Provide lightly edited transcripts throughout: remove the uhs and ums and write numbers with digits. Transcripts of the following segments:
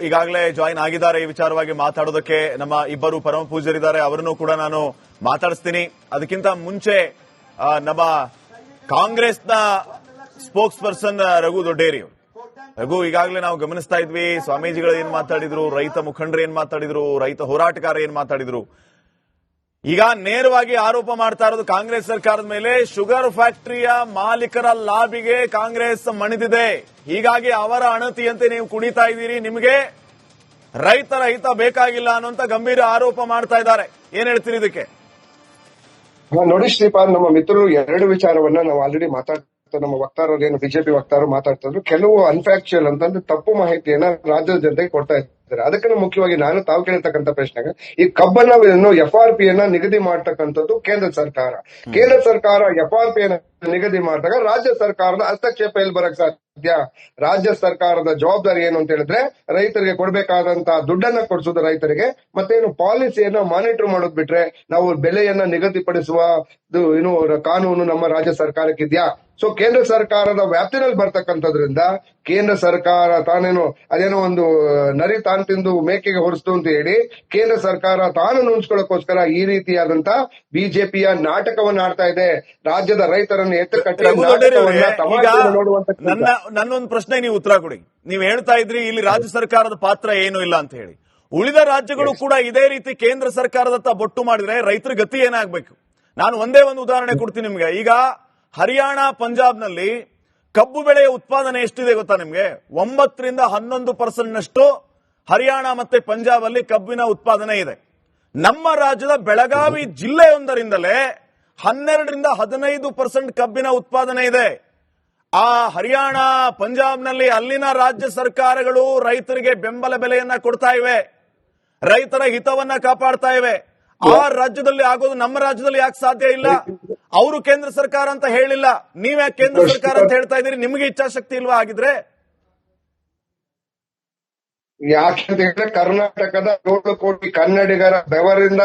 ಈಗಾಗಲೇ ಜಾಯಿನ್ ಆಗಿದ್ದಾರೆ ಈ ವಿಚಾರವಾಗಿ ಮಾತಾಡೋದಕ್ಕೆ. ನಮ್ಮ ಇಬ್ಬರು ಪರಮ ಪೂಜ್ಯರಿದ್ದಾರೆ, ಅವರನ್ನು ಕೂಡ ನಾನು ಮಾತಾಡಿಸ್ತೀನಿ. ಅದಕ್ಕಿಂತ ಮುಂಚೆ ನಮ್ಮ ಕಾಂಗ್ರೆಸ್ನ ಸ್ಪೋಕ್ಸ್ ಪರ್ಸನ್ ರಘು ದೊಡ್ಡೇರಿ ರಘು, ಈಗಾಗಲೇ ನಾವು ಗಮನಿಸ್ತಾ ಇದ್ವಿ ಸ್ವಾಮೀಜಿಗಳು ಏನ್ ಮಾತಾಡಿದ್ರು, ರೈತ ಮುಖಂಡರು ಏನ್ ಮಾತಾಡಿದ್ರು, ರೈತ ಹೋರಾಟಗಾರ ಏನ್ ಮಾತಾಡಿದ್ರು. ಈಗ ನೇರವಾಗಿ ಆರೋಪ ಮಾಡ್ತಾ ಇರೋದು ಕಾಂಗ್ರೆಸ್ ಸರ್ಕಾರದ ಮೇಲೆ. ಶುಗರ್ ಫ್ಯಾಕ್ಟರಿಯ ಮಾಲೀಕರ ಲಾಬಿಗೆ ಕಾಂಗ್ರೆಸ್ ಮಣಿದಿದೆ, ಹೀಗಾಗಿ ಅವರ ಅಣತಿಯಂತೆ ನೀವು ಕುಣಿತಾ ಇದ್ದೀರಿ, ನಿಮಗೆ ರೈತರ ಹಿತ ಬೇಕಾಗಿಲ್ಲ ಅನ್ನುವಂತ ಗಂಭೀರ ಆರೋಪ ಮಾಡ್ತಾ ಇದ್ದಾರೆ. ಏನ್ ಹೇಳ್ತೀರಿ ಇದಕ್ಕೆ? ನೋಡಿ ಶ್ರೀಪಾದ್, ನಮ್ಮ ಮಿತ್ರರು ಎರಡು ವಿಚಾರವನ್ನ ನಾವು ಆಲ್ರೆಡಿ ನಮ್ಮ ವಕ್ತಾರರು ಏನು ಬಿಜೆಪಿ ವಕ್ತಾರರು ಮಾತಾಡ್ತಿದ್ರು. ಕೆಲವು ಅನ್ಫ್ಯಾಕ್ಚುಯಲ್ ಅಂತಂದ್ರೆ ತಪ್ಪು ಮಾಹಿತಿಯನ್ನ ರಾಜ್ಯದ ಜನತೆಗೆ ಕೊಡ್ತಾ ಇದ್ದಾರೆ. ಅದಕ್ಕಿಂತ ಮುಖ್ಯವಾಗಿ ನಾನು ತಾವು ಕೇಳಿರ್ತಕ್ಕಂಥ ಪ್ರಶ್ನೆಗೆ, ಈ ಕಬ್ಬನ್ನ FRP ಯನ್ನ ನಿಗದಿ ಮಾಡತಕ್ಕಂಥದ್ದು ಕೇಂದ್ರ ಸರ್ಕಾರ. ಕೇಂದ್ರ ಸರ್ಕಾರ FRP ಯನ್ನ ನಿಗದಿ ಮಾಡಿದಾಗ ರಾಜ್ಯ ಸರ್ಕಾರದ ಹಸ್ತಕ್ಷೇಪ ಎಲ್ಲಿ ಬರಕ್ ಸಾಧ್ಯ? ರಾಜ್ಯ ಸರ್ಕಾರದ ಜವಾಬ್ದಾರಿ ಏನು ಅಂತ ಹೇಳಿದ್ರೆ ರೈತರಿಗೆ ಕೊಡಬೇಕಾದಂತಹ ದುಡ್ಡನ್ನ ಕೊಡಿಸೋದು ರೈತರಿಗೆ, ಮತ್ತೇನು ಪಾಲಿಸಿಯನ್ನ ಮಾನಿಟರ್ ಮಾಡೋದ್ ಬಿಟ್ರೆ ನಾವು ಬೆಲೆಯನ್ನ ನಿಗದಿಪಡಿಸುವ ಏನು ಕಾನೂನು ನಮ್ಮ ರಾಜ್ಯ ಸರ್ಕಾರಕ್ಕಿದ್ಯಾ? ಸೊ ಕೇಂದ್ರ ಸರ್ಕಾರದ ವ್ಯಾಪ್ತಿನಲ್ಲಿ ಬರ್ತಕ್ಕಂಥದ್ರಿಂದ ಕೇಂದ್ರ ಸರ್ಕಾರ ತಾನೇನು ಅದೇನೋ ಒಂದು ನರಿ ತಾನು ತಿಂದು ಮೇಕೆಗೆ ಹೊರಿಸ್ತು ಅಂತ ಹೇಳಿ ಕೇಂದ್ರ ಸರ್ಕಾರ ತಾನು ನುಂಚ್ಕೊಳ್ಳೋಕೋಸ್ಕರ ಈ ರೀತಿಯಾದಂತ ಬಿಜೆಪಿಯ ನಾಟಕವನ್ನ ಆಡ್ತಾ ಇದೆ. ರಾಜ್ಯದ ರೈತರನ್ನು ನನ್ನೊಂದು ಪ್ರಶ್ನೆ ನೀವು ಉತ್ತರ ಕೊಡಿ. ನೀವು ಹೇಳ್ತಾ ಇದ್ರಿ ಇಲ್ಲಿ ರಾಜ್ಯ ಸರ್ಕಾರದ ಪಾತ್ರ ಏನು ಇಲ್ಲ ಅಂತ ಹೇಳಿ. ಉಳಿದ ರಾಜ್ಯಗಳು ಕೂಡ ಇದೇ ರೀತಿ ಕೇಂದ್ರ ಸರ್ಕಾರದತ್ತ ಬೊಟ್ಟು ಮಾಡಿದ್ರೆ ರೈತರ ಗತಿ ಏನಾಗಬೇಕು? ನಾನು ಒಂದೇ ಒಂದು ಉದಾಹರಣೆ ಕೊಡ್ತೀನಿ ನಿಮ್ಗೆ. ಈಗ ಹರಿಯಾಣ, ಪಂಜಾಬ್ನಲ್ಲಿ ಕಬ್ಬು ಬೆಳೆಯ ಉತ್ಪಾದನೆ ಎಷ್ಟಿದೆ ಗೊತ್ತಾ ನಿಮ್ಗೆ? 9ರಿಂದ 11% ನಷ್ಟು ಹರಿಯಾಣ ಮತ್ತೆ ಪಂಜಾಬ್ ಅಲ್ಲಿ ಕಬ್ಬಿನ ಉತ್ಪಾದನೆ ಇದೆ. ನಮ್ಮ ರಾಜ್ಯದ ಬೆಳಗಾವಿ ಜಿಲ್ಲೆಯೊಂದರಿಂದಲೇ 12ರಿಂದ 15% ಕಬ್ಬಿನ ಉತ್ಪಾದನೆ ಇದೆ. ಆ ಹರಿಯಾಣ, ಪಂಜಾಬ್ನಲ್ಲಿ ಅಲ್ಲಿನ ರಾಜ್ಯ ಸರ್ಕಾರಗಳು ರೈತರಿಗೆ ಬೆಂಬಲ ಬೆಲೆಯನ್ನ ಕೊಡ್ತಾ ಇವೆ, ರೈತರ ಹಿತವನ್ನ ಕಾಪಾಡ್ತಾ ಇವೆ. ಆ ರಾಜ್ಯದಲ್ಲಿ ಆಗೋದು ನಮ್ಮ ರಾಜ್ಯದಲ್ಲಿ ಯಾಕೆ ಸಾಧ್ಯ ಇಲ್ಲ? ಅವರು ಕೇಂದ್ರ ಸರ್ಕಾರ ಅಂತ ಹೇಳಿಲ್ಲ, ನೀವ್ಯಾಕೆ ಕೇಂದ್ರ ಸರ್ಕಾರ ಅಂತ ಹೇಳ್ತಾ ಇದ್ದೀರಿ? ನಿಮಗೆ ಇಚ್ಛಾಶಕ್ತಿ ಇಲ್ವಾ ಆಗಿದ್ರೆ? ಯಾಕೆಂತ ಹೇಳಿದ್ರೆ ಕರ್ನಾಟಕದ 7 ಕೋಟಿ ಕನ್ನಡಿಗರ ಬೆವರಿಂದ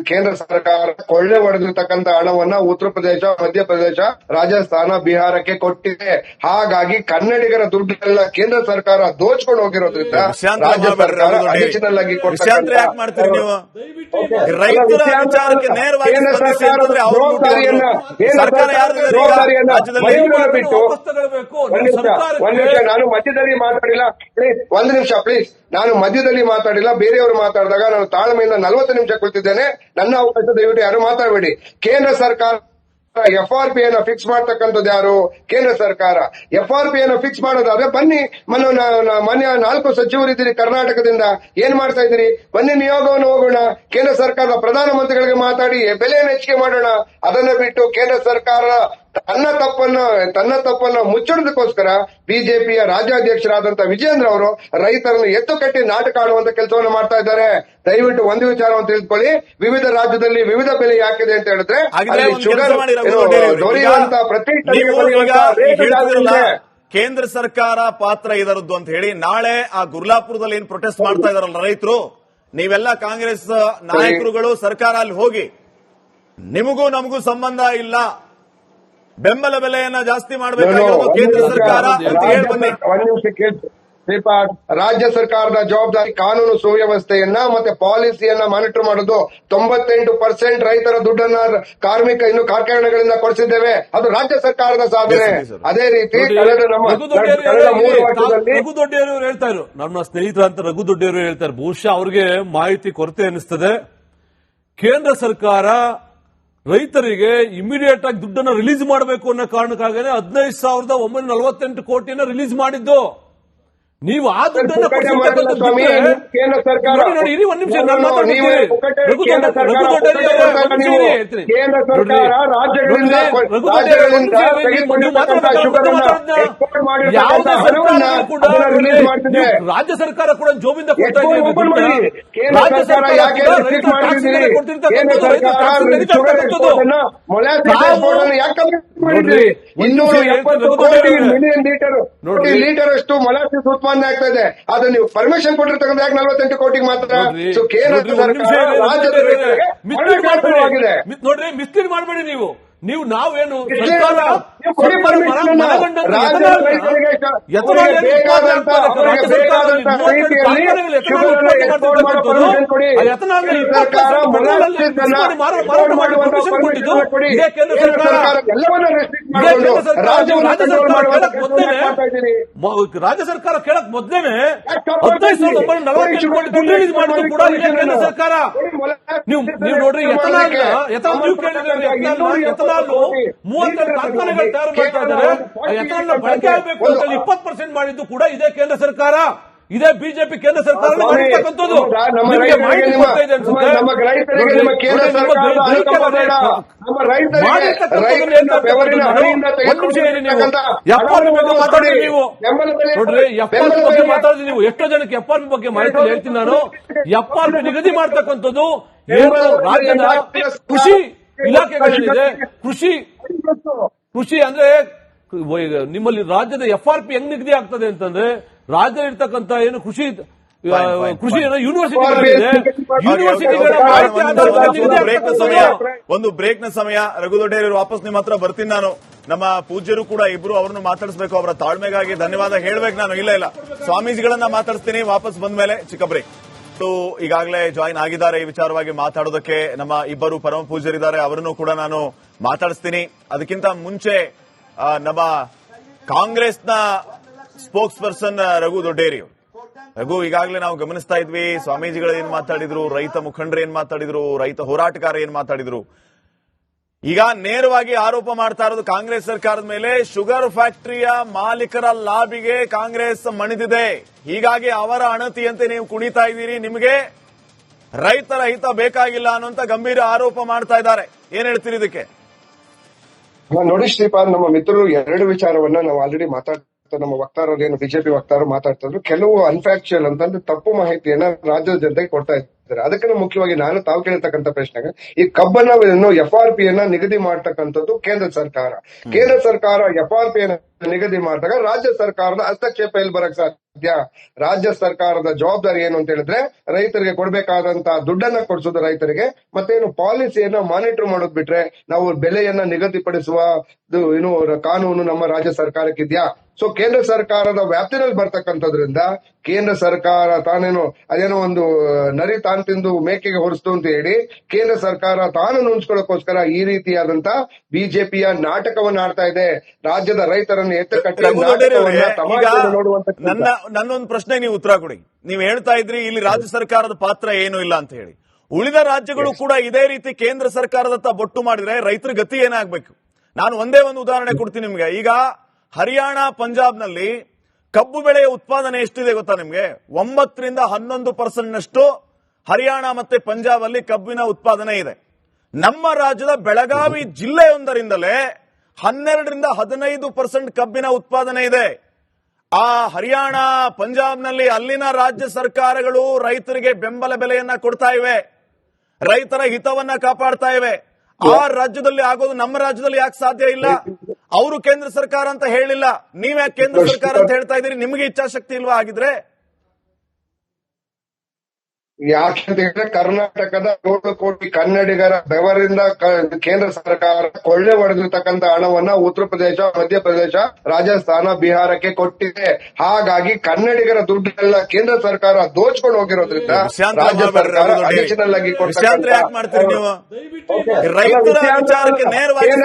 ಕೇಂದ್ರ ಸರ್ಕಾರ ಕೊಳ್ಳೆ ಹೊಡೆದಿರ್ತಕ್ಕಂಥ ಹಣವನ್ನ ಉತ್ತರ ಪ್ರದೇಶ, ಮಧ್ಯಪ್ರದೇಶ, ರಾಜಸ್ಥಾನ, ಬಿಹಾರಕ್ಕೆ ಕೊಟ್ಟಿದೆ. ಹಾಗಾಗಿ ಕನ್ನಡಿಗರ ದುಡ್ಡೆಲ್ಲ ಕೇಂದ್ರ ಸರ್ಕಾರ ದೋಚ್ಕೊಂಡು ಹೋಗಿರೋದ್ರಿಂದ ರಾಜ್ಯ ಸರ್ಕಾರ ಅಡಿಷನಲ್ ಆಗಿ ನಾನು ಮಧ್ಯದಲ್ಲಿ ಮಾತಾಡಿಲ್ಲ, ಒಂದು ನಿಮಿಷ ಪ್ಲೀಸ್. ನಾನು ಮಧ್ಯದಲ್ಲಿ ಮಾತಾಡಿಲ್ಲ, ಬೇರೆಯವರು ಮಾತಾಡಿದಾಗ ನಾನು ತಾಳ್ಮೆಯಿಂದ 40 ನಿಮಿಷ ಕುಳಿತಿದ್ದೇನೆ. ನನ್ನ ಅವಕಾಶ ದಯವಿಟ್ಟು ಯಾರು ಮಾತಾಡಬೇಡಿ. ಕೇಂದ್ರ ಸರ್ಕಾರ FRP ಯನ್ನ ಫಿಕ್ಸ್ ಮಾಡ್ತಕ್ಕಂಥದ್ದು ಯಾರು? ಕೇಂದ್ರ ಸರ್ಕಾರ. FRP ಯನ್ನ ಫಿಕ್ಸ್ ಮಾಡೋದಾದ್ರೆ ಬನ್ನಿ, ಮಾನ್ಯ 4 ಸಚಿವರಿದ್ದೀರಿ ಕರ್ನಾಟಕದಿಂದ, ಏನ್ ಮಾಡ್ತಾ ಇದ್ದೀರಿ? ಬನ್ನಿ ನಿಯೋಗವನ್ನು ಹೋಗೋಣ, ಕೇಂದ್ರ ಸರ್ಕಾರದ ಪ್ರಧಾನಮಂತ್ರಿಗಳಿಗೆ ಮಾತಾಡಿ ಬೆಲೆಯನ್ನು ಹೆಚ್ಚಿಗೆ ಮಾಡೋಣ. ಅದನ್ನ ಬಿಟ್ಟು ಕೇಂದ್ರ ಸರ್ಕಾರ ತನ್ನ ತಪ್ಪನ್ನ ಮುಚ್ಚೋದಕ್ಕೋಸ್ಕರ ಬಿಜೆಪಿಯ ರಾಜ್ಯಾಧ್ಯಕ್ಷರಾದಂತಹ ವಿಜೇಂದ್ರ ಅವರು ರೈತರನ್ನು ಎತ್ತು ಕಟ್ಟಿ ನಾಟಕ ಆಡುವಂತ ಕೆಲಸವನ್ನು ಮಾಡ್ತಾ ಇದ್ದಾರೆ. ದಯವಿಟ್ಟು ಒಂದು ವಿಚಾರವನ್ನು ತಿಳಿದುಕೊಳ್ಳಿ, ವಿವಿಧ ರಾಜ್ಯದಲ್ಲಿ ವಿವಿಧ ಬೆಲೆ ಯಾಕಿದೆ ಅಂತ ಹೇಳಿದ್ರೆ ಶುಗರ್ ದೊರೆಯುವಂತ ಪ್ರತಿ ಕೇಂದ್ರ ಸರ್ಕಾರ ಪಾತ್ರ ಇದರದ್ದು ಅಂತ ಹೇಳಿ ನಾಳೆ ಆ ಗುರ್ಲಾಪುರದಲ್ಲಿ ಏನ್ ಪ್ರೊಟೆಸ್ಟ್ ಮಾಡ್ತಾ ಇದಾರಲ್ಲ ರೈತರು, ನೀವೆಲ್ಲ ಕಾಂಗ್ರೆಸ್ ನಾಯಕರುಗಳು ಸರ್ಕಾರ ಅಲ್ಲಿ ಹೋಗಿ, ನಿಮಗೂ ನಮಗೂ ಸಂಬಂಧ ಇಲ್ಲ, ಬೆಂಬಲ ಬೆಲೆಯನ್ನ ಜಾಸ್ತಿ ಮಾಡಬೇಕಾಗಿರೋದು ಕೇಂದ್ರ ಸರ್ಕಾರ ಅಂತ ಹೇಳಿ ಬನ್ನಿ. ಒಂದು ನಿಮಿಷ ಕೇಳಿ ಶ್ರೀಪಾದ್, ರಾಜ್ಯ ಸರ್ಕಾರದ ಜವಾಬ್ದಾರಿ ಕಾನೂನು ಸುವ್ಯವಸ್ಥೆಯನ್ನ ಮತ್ತೆ ಪಾಲಿಸಿಯನ್ನ ಮಾನಿಟರ್ ಮಾಡೋದು. 98% ರೈತರ ದುಡ್ಡನ್ನ ಇನ್ನು ಕಾರ್ಖಾನೆಗಳಿಂದ ಕೊಡಿಸಿದ್ದೇವೆ, ಅದು ರಾಜ್ಯ ಸರ್ಕಾರದ ಸಾಧನೆ. ಅದೇ ರೀತಿ ಕಳೆದ 3 ವರ್ಷದಲ್ಲಿ ರಘು ದೊಡ್ಡೇರವರು ಹೇಳ್ತಾ ಇದ್ರು, ನಮ್ಮ ಸ್ನೇಹಿತರಂತ ರಘು ದೊಡ್ಡೇರವರು ಹೇಳ್ತಾರೆ, ಬಹುಶಃ ಅವ್ರಿಗೆ ಮಾಹಿತಿ ಕೊರತೆ ಅನಿಸ್ತದೆ. ಕೇಂದ್ರ ಸರ್ಕಾರ ರೈತರಿಗೆ ಇಮಿಡಿಯೇಟ್ ಆಗಿ ದುಡ್ಡನ್ನು ರಿಲೀಸ್ ಮಾಡಬೇಕು ಅನ್ನೋ ಕಾರಣಕ್ಕಾಗಿ 15,948 ಕೋಟಿಯನ್ನು ರಿಲೀಸ್ ಮಾಡಿದ್ದು. ನೀವು ಆ ದುಡ್ಡನ್ನು ಕೇಂದ್ರ ಸರ್ಕಾರ ರಾಜ್ಯಗಳಿಂದ ರಾಜ್ಯ ಸರ್ಕಾರ ಕೂಡ ಜೋಬಿಂದ ಕೊಡ್ತಾ ಇದೆ. ಲೀಟರ್ ಅಷ್ಟು ಮೊಲಾಸಿಸ್ ಉತ್ಪಾದನೆ ಆಗ್ತಾ ಇದೆ. ಅದು ನೀವು ಪರ್ಮಿಷನ್ ಕೊಟ್ಟಿರ್ತಕ್ಕಂಥ 48 ಕೋಟಿಗೆ ಮಾತ್ರ. ನೋಡ್ರಿ, ಮಿಸ್ಲೀಡ್ ಮಾಡಬೇಡಿ ನೀವು. ನಾವೇನು ನೀವು ಕೊಡಿ permission ಅನ್ನ. ರಾಜ್ಯದ ರೈತರಿಗೆ ಅವರಿಗೆ ಬೇಕಾದಂತ ರೀತಿಯಲ್ಲಿ ಶುಗರ್ ಅನ್ನ export ಮಾಡೋ permission ಕೊಡಿ. ಸರ್ಕಾರ ಮೊಲಾಸಿಸ್ ಮಾಡುವಂತ permission ಕೊಡಿ. ಕೇಂದ್ರ ಸರ್ಕಾರ ಎಲ್ಲವನ್ನ restrict ಮಾಡಿಕೊಂಡು ರಾಜ್ಯ ಸರ್ಕಾರ ಕೇಳಕ್ ಮೊದಲೇನೆ 15,940 ದುಡ್ಡು ರಿಲೀಸ್ ಮಾಡಿದ್ರು ಕೂಡ ಇದೇ ಕೇಂದ್ರ ಸರ್ಕಾರ. ನೀವು ನೋಡ್ರಿ ಎಥನಾಲ್ ನೀವು ಕೇಳಿದ್ರೆ ಎಥನಾಲ್ 32 ಕಾರ್ಖಾನೆಗಳು ತಯಾರು ಮಾಡ್ತಾ ಇದ್ದಾರೆ. ಎಥನಾಲ್ ಬಳಕೆ ಆಗಬೇಕು ಅಂತ 20% ಮಾಡಿದ್ದು ಕೂಡ ಇದೇ ಕೇಂದ್ರ ಸರ್ಕಾರ, ಇದೇ ಬಿಜೆಪಿ ಕೇಂದ್ರ ಸರ್ಕಾರ ಮಾಡಿರ್ತಕ್ಕಂಥದ್ದು. ನೀವು ಎಷ್ಟೋ ಜನಕ್ಕೆ FRP ಬಗ್ಗೆ ಮಾಹಿತಿ ಹೇಳ್ತೀನಿ ನಾನು. FRP ನಿಗದಿ ಮಾಡ್ತಕ್ಕಂಥದ್ದು ಏನು ರಾಜ್ಯದ ಕೃಷಿ ಇಲಾಖೆಗಳಿದೆ. ಕೃಷಿ ಅಂದ್ರೆ ನಿಮ್ಮಲ್ಲಿ ರಾಜ್ಯದ FRP ಹೆಂಗ್ ನಿಗದಿ ಆಗ್ತದೆ ಅಂತಂದ್ರೆ ರಾಜ್ಯ ಇರ್ತಕ್ಕಂಥ ಏನು ಕೃಷಿ ಒಂದು ಬ್ರೇಕ್ ನ ಸಮಯ. ರಘು ದೊಡ್ಡೇರಿ ವಾಪಸ್ ನಿಮ್ಮ ಹತ್ರ ಬರ್ತೀನಿ ನಾನು. ನಮ್ಮ ಪೂಜ್ಯರು ಕೂಡ ಇಬ್ರು ಅವರನ್ನು ಮಾತಾಡಿಸಬೇಕು. ಅವರ ತಾಳ್ಮೆಗಾಗಿ ಧನ್ಯವಾದ ಹೇಳ್ಬೇಕು ನಾನು. ಇಲ್ಲ ಸ್ವಾಮೀಜಿಗಳನ್ನ ಮಾತಾಡಿಸ್ತೀನಿ ವಾಪಸ್ ಬಂದ ಮೇಲೆ. ಚಿಕ್ಕ ಬ್ರೇಕ್. ಈಗಾಗಲೇ ಜಾಯಿನ್ ಆಗಿದ್ದಾರೆ ಈ ವಿಚಾರವಾಗಿ ಮಾತಾಡೋದಕ್ಕೆ ನಮ್ಮ ಇಬ್ಬರು ಪರಮ ಪೂಜ್ಯರಿದ್ದಾರೆ, ಅವರನ್ನು ಕೂಡ ನಾನು ಮಾತಾಡಿಸ್ತೀನಿ. ಅದಕ್ಕಿಂತ ಮುಂಚೆ ನಮ್ಮ ಕಾಂಗ್ರೆಸ್ನ ಸ್ಪೋಕ್ಸ್ ಪರ್ಸನ್ ರಘು ದೊಡ್ಡೇರಿ. ರಘು, ಈಗಾಗಲೇ ನಾವು ಗಮನಿಸ್ತಾ ಇದ್ವಿ ಸ್ವಾಮೀಜಿಗಳು ಏನ್ ಮಾತಾಡಿದ್ರು, ರೈತ ಮುಖಂಡರು ಏನ್ ಮಾತಾಡಿದ್ರು, ರೈತ ಹೋರಾಟಗಾರ ಏನ್ ಮಾತಾಡಿದ್ರು. ಈಗ ನೇರವಾಗಿ ಆರೋಪ ಮಾಡ್ತಾ ಇರೋದು ಕಾಂಗ್ರೆಸ್ ಸರ್ಕಾರದ ಮೇಲೆ. ಶುಗರ್ ಫ್ಯಾಕ್ಟರಿಯ ಮಾಲೀಕರ ಲಾಬಿಗೆ ಕಾಂಗ್ರೆಸ್ ಮಣಿದಿದೆ, ಹೀಗಾಗಿ ಅವರ ಅಣತಿಯಂತೆ ನೀವು ಕುಣಿತಾ ಇದ್ದೀರಿ, ನಿಮಗೆ ರೈತರ ಹಿತ ಬೇಕಾಗಿಲ್ಲ ಅನ್ನುವಂತ ಗಂಭೀರ ಆರೋಪ ಮಾಡ್ತಾ ಇದ್ದಾರೆ. ಏನ್ ಹೇಳ್ತೀರಿ ಇದಕ್ಕೆ? ನೋಡಿ ಶ್ರೀಪಾದ್, ನಮ್ಮ ಮಿತ್ರರು ಎರಡು ವಿಚಾರವನ್ನ ನಾವು ಆಲ್ರೆಡಿ ನಮ್ಮ ವಕ್ತಾರರು ಏನು ಬಿಜೆಪಿ ವಕ್ತಾರರು ಮಾತಾಡ್ತಾ ಇದ್ರು. ಕೆಲವು ಅನ್ಫ್ಯಾಕ್ಚುಯಲ್ ಅಂತಂದ್ರೆ ತಪ್ಪು ಮಾಹಿತಿಯನ್ನ ರಾಜ್ಯದ ಜನತೆಗೆ ಕೊಡ್ತಾ ಇದ್ದಾರೆ. ಅದಕ್ಕಿಂತ ಮುಖ್ಯವಾಗಿ ತಾವು ಕೇಳಿರ್ತಕ್ಕಂಥ ಪ್ರಶ್ನೆಗೆ, ಈ ಕಬ್ಬನ್ನು FRP ಯನ್ನ ನಿಗದಿ ಮಾಡತಕ್ಕಂಥದ್ದು ಕೇಂದ್ರ ಸರ್ಕಾರ. ಕೇಂದ್ರ ಸರ್ಕಾರ FRP ಯನ್ನ ನಿಗದಿ ಮಾಡಿದಾಗ ರಾಜ್ಯ ಸರ್ಕಾರದ ಹಸ್ತಕ್ಷೇಪ ಎಲ್ಲಿ ಬರಕ್ ಸಾಧ್ಯ? ರಾಜ್ಯ ಸರ್ಕಾರದ ಜವಾಬ್ದಾರಿ ಏನು ಅಂತ ಹೇಳಿದ್ರೆ ರೈತರಿಗೆ ಕೊಡಬೇಕಾದಂತ ದುಡ್ಡನ್ನ ಕೊಡಿಸೋದು ರೈತರಿಗೆ, ಮತ್ತೇನು ಪಾಲಿಸಿಯನ್ನ ಮಾನಿಟರ್ ಮಾಡೋದ್ ಬಿಟ್ರೆ ನಾವು ಬೆಲೆಯನ್ನ ನಿಗದಿಪಡಿಸುವ ಏನು ಕಾನೂನು ನಮ್ಮ ರಾಜ್ಯ ಸರ್ಕಾರಕ್ಕಿದ್ಯಾ? ಸೊ ಕೇಂದ್ರ ಸರ್ಕಾರದ ವ್ಯಾಪ್ತಿನಲ್ಲಿ ಬರ್ತಕ್ಕಂಥದ್ರಿಂದ ಕೇಂದ್ರ ಸರ್ಕಾರ ತಾನೇನು ಅದೇನೋ ಒಂದು ನರಿ ತಾನು ತಿಂದು ಮೇಕೆಗೆ ಹೊರಿಸ್ತು ಅಂತ ಹೇಳಿ ಕೇಂದ್ರ ಸರ್ಕಾರ ತಾನು ನುಣ್ಸ್ಕೊಳ್ಳೋಕೋಸ್ಕರ ಈ ರೀತಿಯಾದಂತ ಬಿಜೆಪಿಯ ನಾಟಕವನ್ನ ಆಡ್ತಾ ಇದೆ. ರಾಜ್ಯದ ರೈತರನ್ನು ನನ್ನೊಂದು ಪ್ರಶ್ನೆ ನೀವು ಉತ್ತರ ಕೊಡಿ. ನೀವು ಹೇಳ್ತಾ ಇದ್ರಿ ಇಲ್ಲಿ ರಾಜ್ಯ ಸರ್ಕಾರದ ಪಾತ್ರ ಏನು ಇಲ್ಲ ಅಂತ ಹೇಳಿ. ಉಳಿದ ರಾಜ್ಯಗಳು ಕೂಡ ಇದೇ ರೀತಿ ಕೇಂದ್ರ ಸರ್ಕಾರದತ್ತ ಬೊಟ್ಟು ಮಾಡಿದ್ರೆ ರೈತರ ಗತಿ ಏನಾಗಬೇಕು? ನಾನು ಒಂದೇ ಒಂದು ಉದಾಹರಣೆ ಕೊಡ್ತೀನಿ ನಿಮ್ಗೆ. ಈಗ ಹರಿಯಾಣ, ಪಂಜಾಬ್ನಲ್ಲಿ ಕಬ್ಬು ಬೆಳೆಯ ಉತ್ಪಾದನೆ ಎಷ್ಟಿದೆ ಗೊತ್ತಾ ನಿಮ್ಗೆ? 9ರಿಂದ 11% ಹರಿಯಾಣ ಮತ್ತೆ ಪಂಜಾಬ್ ಅಲ್ಲಿ ಕಬ್ಬಿನ ಉತ್ಪಾದನೆ ಇದೆ. ನಮ್ಮ ರಾಜ್ಯದ ಬೆಳಗಾವಿ ಜಿಲ್ಲೆಯೊಂದರಿಂದಲೇ 12ರಿಂದ 15% ಕಬ್ಬಿನ ಉತ್ಪಾದನೆ ಇದೆ. ಆ ಹರಿಯಾಣ, ಪಂಜಾಬ್ನಲ್ಲಿ ಅಲ್ಲಿನ ರಾಜ್ಯ ಸರ್ಕಾರಗಳು ರೈತರಿಗೆ ಬೆಂಬಲ ಬೆಲೆಯನ್ನ ಕೊಡ್ತಾ ಇವೆ, ರೈತರ ಹಿತವನ್ನ ಕಾಪಾಡ್ತಾ ಇವೆ. ಆ ರಾಜ್ಯದಲ್ಲಿ ಆಗೋದು ನಮ್ಮ ರಾಜ್ಯದಲ್ಲಿ ಯಾಕೆ ಸಾಧ್ಯ ಇಲ್ಲ? ಅವರು ಕೇಂದ್ರ ಸರ್ಕಾರ ಅಂತ ಹೇಳಿಲ್ಲ, ನೀವ್ಯಾಕೆ ಕೇಂದ್ರ ಸರ್ಕಾರ ಅಂತ ಹೇಳ್ತಾ ಇದ್ದೀರಿ? ನಿಮಗೆ ಇಚ್ಛಾಶಕ್ತಿ ಇಲ್ವಾ ಆಗಿದ್ರೆ? ಯಾಕೆಂತ ಹೇಳಿದ್ರೆ ಕರ್ನಾಟಕದ 7 ಕೋಟಿ ಕನ್ನಡಿಗರ ಬೆವರಿಂದ ಕೇಂದ್ರ ಸರ್ಕಾರ ಕೊಳ್ಳೆ ಹೊಡೆದಿರ್ತಕ್ಕಂಥ ಹಣವನ್ನ ಉತ್ತರ ಪ್ರದೇಶ, ಮಧ್ಯಪ್ರದೇಶ, ರಾಜಸ್ಥಾನ, ಬಿಹಾರಕ್ಕೆ ಕೊಟ್ಟಿದೆ. ಹಾಗಾಗಿ ಕನ್ನಡಿಗರ ದುಡ್ಡೆಲ್ಲ ಕೇಂದ್ರ ಸರ್ಕಾರ ದೋಚ್ಕೊಂಡು ಹೋಗಿರೋದ್ರಿಂದ ರಾಜ್ಯ ಸರ್ಕಾರ ಅಡಿಷನಲ್ ಆಗಿ ಮಾಡ್ತೀರಿ ನೀವು ರೈತರ ವಿಚಾರಕ್ಕೆ ನೇರವಾಗಿ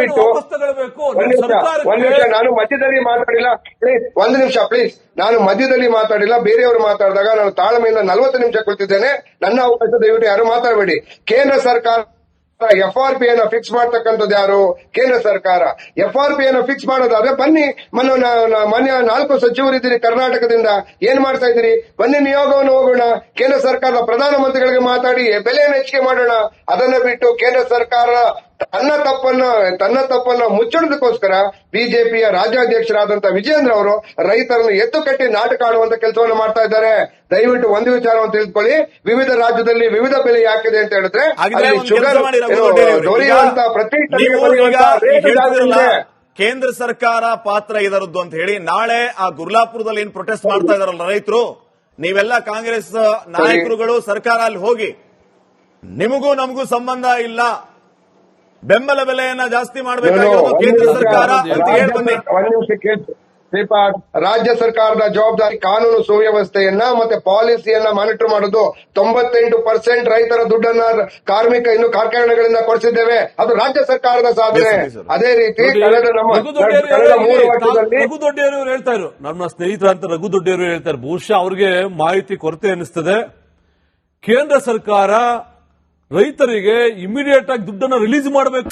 ಬಿಟ್ಟು ಒಂದ್ ನಿಮಿಷ ನಾನು ಮಧ್ಯದಲ್ಲಿ ಮಾತಾಡಿಲ್ಲ ಪ್ಲೀಸ್, ಒಂದು ನಿಮಿಷ ಪ್ಲೀಸ್. ನಾನು ಮಧ್ಯದಲ್ಲಿ ಮಾತಾಡಿಲ್ಲ, ಬೇರೆಯವರು ಮಾತಾಡಿದಾಗ ನಾನು ತಾಳ್ಮೆಯಿಂದ 40 ನಿಮಿಷ ಕೊಡ್ತಿದ್ದೇನೆ. ನನ್ನ ಅವಕಾಶ ದಯವಿಟ್ಟು ಯಾರು ಮಾತಾಡಬೇಡಿ. ಕೇಂದ್ರ ಸರ್ಕಾರ FRP ಅನ್ನ ಫಿಕ್ಸ್ ಮಾಡ್ತಕ್ಕಂಥದ್ದು ಯಾರು? ಕೇಂದ್ರ ಸರ್ಕಾರ. FRP ಅನ್ನ ಫಿಕ್ಸ್ ಮಾಡೋದಾದ್ರೆ ಬನ್ನಿ, ಮಾನ್ಯ 4 ಸಚಿವರಿದ್ದೀರಿ ಕರ್ನಾಟಕದಿಂದ, ಏನ್ ಮಾಡ್ತಾ ಇದ್ದೀರಿ? ಬನ್ನಿ ನಿಯೋಗವನ್ನು ಹೋಗೋಣ, ಕೇಂದ್ರ ಸರ್ಕಾರದ ಪ್ರಧಾನಮಂತ್ರಿಗಳಿಗೆ ಮಾತಾಡಿ ಬೆಲೆಯನ್ನು ಹೆಚ್ಚಿಗೆ ಮಾಡೋಣ. ಅದನ್ನ ಬಿಟ್ಟು ಕೇಂದ್ರ ಸರ್ಕಾರ ತನ್ನ ತಪ್ಪನ್ನ ಮುಚ್ಚಡೋದಕ್ಕೋಸ್ಕರ ಬಿಜೆಪಿಯ ರಾಜ್ಯಾಧ್ಯಕ್ಷರಾದಂತ ವಿಜೇಂದ್ರ ಅವರು ರೈತರನ್ನು ಎತ್ತು ಕಟ್ಟಿ ನಾಟಕ ಆಡುವಂತ ಕೆಲಸವನ್ನು ಮಾಡ್ತಾ ಇದ್ದಾರೆ. ದಯವಿಟ್ಟು ಒಂದು ವಿಚಾರವನ್ನು ತಿಳಿದುಕೊಳ್ಳಿ, ವಿವಿಧ ರಾಜ್ಯದಲ್ಲಿ ವಿವಿಧ ಬೆಲೆ ಯಾಕಿದೆ ಅಂತ ಹೇಳಿದ್ರೆ ಶುಗರ್ ದೊರೆಯುವಂತ ಪ್ರತಿ ಕೇಂದ್ರ ಸರ್ಕಾರ ಪಾತ್ರ ಇದರದ್ದು ಅಂತ ಹೇಳಿ ನಾಳೆ ಆ ಗುರ್ಲಾಪುರದಲ್ಲಿ ಏನ್ ಪ್ರೊಟೆಸ್ಟ್ ಮಾಡ್ತಾ ಇದಾರಲ್ಲ ರೈತರು, ನೀವೆಲ್ಲ ಕಾಂಗ್ರೆಸ್ ನಾಯಕರುಗಳು ಸರ್ಕಾರ ಅಲ್ಲಿ ಹೋಗಿ ನಿಮಗೂ ನಮಗೂ ಸಂಬಂಧ ಇಲ್ಲ, ಬೆಂಬಲ ಬೆಲೆಯನ್ನ ಜಾಸ್ತಿ ಮಾಡಬೇಕಾಗಿರೋದು ಕೇಂದ್ರ ಸರ್ಕಾರ ಅಂತ ಹೇಳಿ ಬನ್ನಿ. ಒಂದ್ ನಿಮಿಷ ಕೇಳಿ ಶ್ರೀಪಾದ್, ರಾಜ್ಯ ಸರ್ಕಾರದ ಜವಾಬ್ದಾರಿ ಕಾನೂನು ಸುವ್ಯವಸ್ಥೆಯನ್ನ ಮತ್ತೆ ಪಾಲಿಸಿಯನ್ನ ಮಾನಿಟರ್ ಮಾಡೋದು. 98% ರೈತರ ದುಡ್ಡನ್ನ ಕಾರ್ಮಿಕ ಇನ್ನು ಕಾರ್ಖಾನೆಗಳಿಂದ ಕೊಡಿಸಿದ್ದೇವೆ, ಅದು ರಾಜ್ಯ ಸರ್ಕಾರದ ಸಾಧನೆ. Yes, sir. ಅದೇ ರೀತಿ ಕಳೆದ 3 ವರ್ಷದಲ್ಲಿ ರಘು ದೊಡ್ಡಿಯವರು ಹೇಳ್ತಾ ಇರು, ನಮ್ಮ ಸ್ನೇಹಿತರಂತ ರಘು ದೊಡ್ಡಿಯವರು ಹೇಳ್ತಾರೆ, ಬಹುಶಃ ಅವ್ರಿಗೆ ಮಾಹಿತಿ ಕೊರತೆ ಅನಿಸ್ತದೆ. ಕೇಂದ್ರ ಸರ್ಕಾರ ರೈತರಿಗೆ ಇಮಿಡಿಯೇಟ್ ಆಗಿ ದುಡ್ಡನ್ನು ರಿಲೀಸ್ ಮಾಡಬೇಕು.